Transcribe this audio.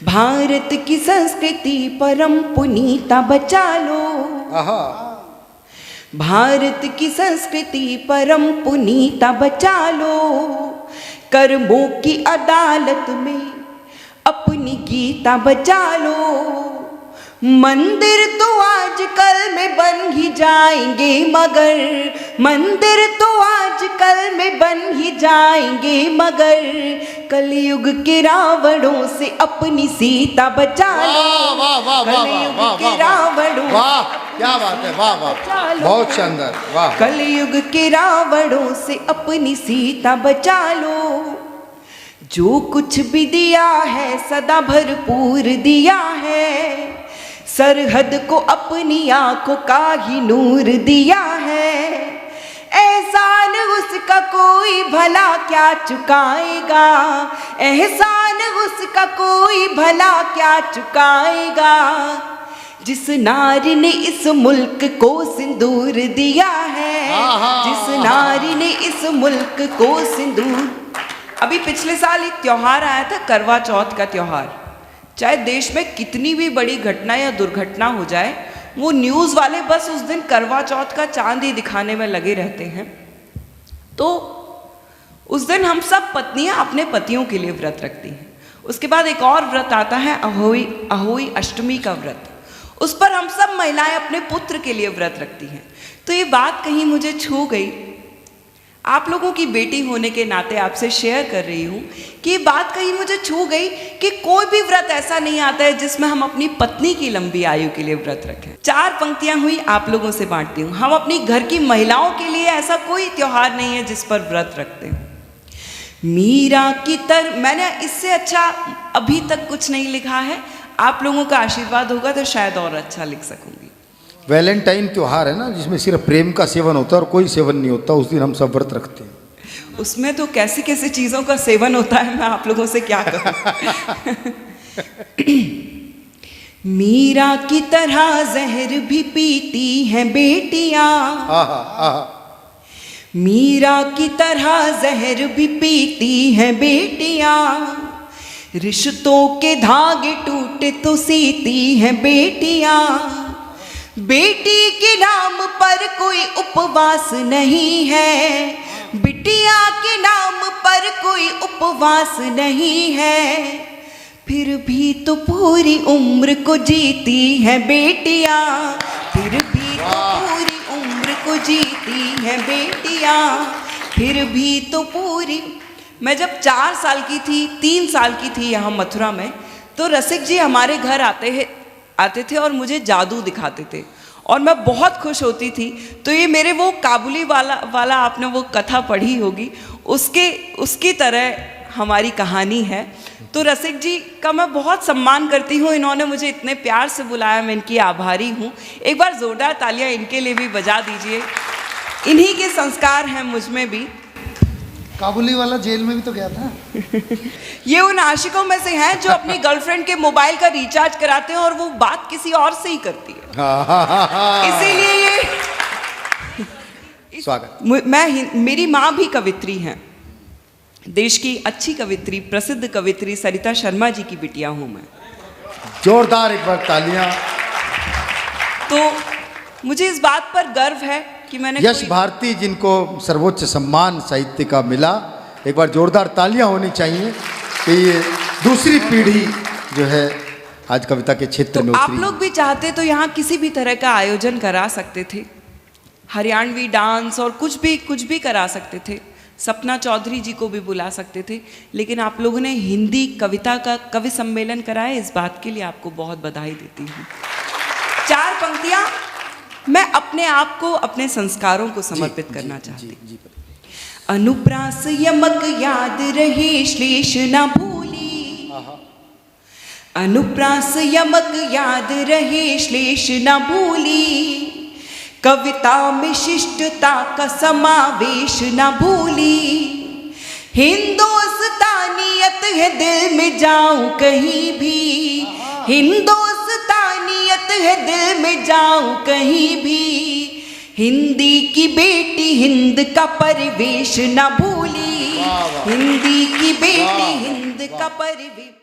भारत की संस्कृति परम पुनीता बचा लो। भारत की संस्कृति परम पुनीता बचा लो। कर्मों की अदालत में अपनी गीता बचा लो। मंदिर तो आजकल में बन ही जाएंगे मगर, मंदिर तो आजकल में बन ही जाएंगे मगर, कलयुग के रावणों से अपनी सीता बचा लो। कलयुग के रावणों, वाह क्या बात है, वाह वाह बहुत शानदार, वाह। कलयुग के रावणों से अपनी सीता बचा लो। जो कुछ भी दिया है सदा भरपूर दिया है, सरहद को अपनी आंखों का ही नूर दिया है। एहसान उसका कोई भला क्या चुकाएगा, एहसान उसका कोई भला क्या चुकाएगा, जिस नारी ने इस मुल्क को सिंदूर दिया है, जिस नारी ने इस मुल्क को सिंदूर। अभी पिछले साल एक त्योहार आया था, करवा चौथ का त्योहार। चाहे देश में कितनी भी बड़ी घटना या दुर्घटना हो जाए, वो न्यूज़ वाले बस उस दिन करवा चौथ का चांद ही दिखाने में लगे रहते हैं। तो उस दिन हम सब पत्नियां अपने पतियों के लिए व्रत रखती हैं। उसके बाद एक और व्रत आता है, अहोई अष्टमी का व्रत। उस पर हम सब महिलाएं अपने पुत्र के लिए व्रत रखती हैं। तो ये बात कहीं मुझे छू गई, आप लोगों की बेटी होने के नाते आपसे शेयर कर रही हूँ कि ये बात कहीं मुझे छू गई कि कोई भी व्रत ऐसा नहीं आता है जिसमें हम अपनी पत्नी की लंबी आयु के लिए व्रत रखें। 4 पंक्तियां हुई, आप लोगों से बांटती हूँ। हम अपनी घर की महिलाओं के लिए ऐसा कोई त्योहार नहीं है जिस पर व्रत रखते हैं। मीरा की मैंने इससे अच्छा अभी तक कुछ नहीं लिखा है। आप लोगों का आशीर्वाद होगा तो शायद और अच्छा लिख सकूंगी। वैलेंटाइन त्योहार है ना, जिसमें सिर्फ प्रेम का सेवन होता है और कोई सेवन नहीं होता, उस दिन हम सब व्रत रखते हैं। उसमें तो कैसी कैसी चीज़ों का सेवन होता है, मैं आप लोगों से क्या कहूँ। मीरा की तरह जहर भी पीती हैं बेटियां, मीरा की तरह जहर भी पीती हैं बेटियां, रिश्तों के धागे टूटे तो सीती हैं बेटियां, बेटी के नाम पर कोई उपवास नहीं है, बिटिया के नाम पर कोई उपवास नहीं है, फिर भी तो पूरी उम्र को जीती है बेटियां, फिर भी तो पूरी उम्र को जीती है बेटियां, फिर भी तो पूरी। मैं जब 4 साल की थी, 3 साल की थी यहाँ मथुरा में, तो रसिक जी हमारे घर आते थे और मुझे जादू दिखाते थे और मैं बहुत खुश होती थी। तो ये मेरे वो काबुली वाला आपने वो कथा पढ़ी होगी, उसकी तरह हमारी कहानी है। तो रसिक जी का मैं बहुत सम्मान करती हूँ, इन्होंने मुझे इतने प्यार से बुलाया, मैं इनकी आभारी हूँ। एक बार जोरदार तालियां इनके लिए भी बजा दीजिए। इन्हीं के संस्कार हैं मुझ में भी। काबुली वाला जेल में भी तो गया था। ये उन आशिकों में से हैं जो अपनी गर्लफ्रेंड के मोबाइल का रिचार्ज कराते हैं और वो बात किसी और से ही करती है। इसीलिए ये स्वागत। मेरी माँ भी कवित्री हैं, देश की अच्छी कवित्री, प्रसिद्ध कवित्री सरिता शर्मा जी की बिटिया हूँ मैं। जोरदार एक बार तालियां। तो मुझे इस बात पर गर्व है कि मैंने यश भारती, जिनको सर्वोच्च सम्मान साहित्य का मिला, एक बार जोरदार तालियां होनी चाहिए कि ये दूसरी पीढ़ी जो है आज कविता के क्षेत्र में उतरी। आप लोग भी चाहते तो यहाँ किसी भी तरह का आयोजन करा सकते थे, हरियाणवी डांस और कुछ भी करा सकते थे, सपना चौधरी जी को भी बुला सकते थे, लेकिन आप लोगों ने हिंदी कविता का कवि सम्मेलन कराया, इस बात के लिए आपको बहुत बधाई देती हूँ। 4 पंक्तियाँ मैं अपने आप को, अपने संस्कारों को समर्पित करना चाहती हूँ। अनुप्रास यमक याद रहे श्लेष न भूली, अनुप्रास यमक याद रहे श्लेष न भूली, कविता में शिष्टता का समावेश न भूली, हिंदुस्तानियत है दिल में जाऊं कहीं भी, हिंदुस्तानियत है दिल में जाऊं कहीं भी, हिंदी की बेटी हिंद का परिवेश न भूली, हिंदी की बेटी हिंद का परिवेश।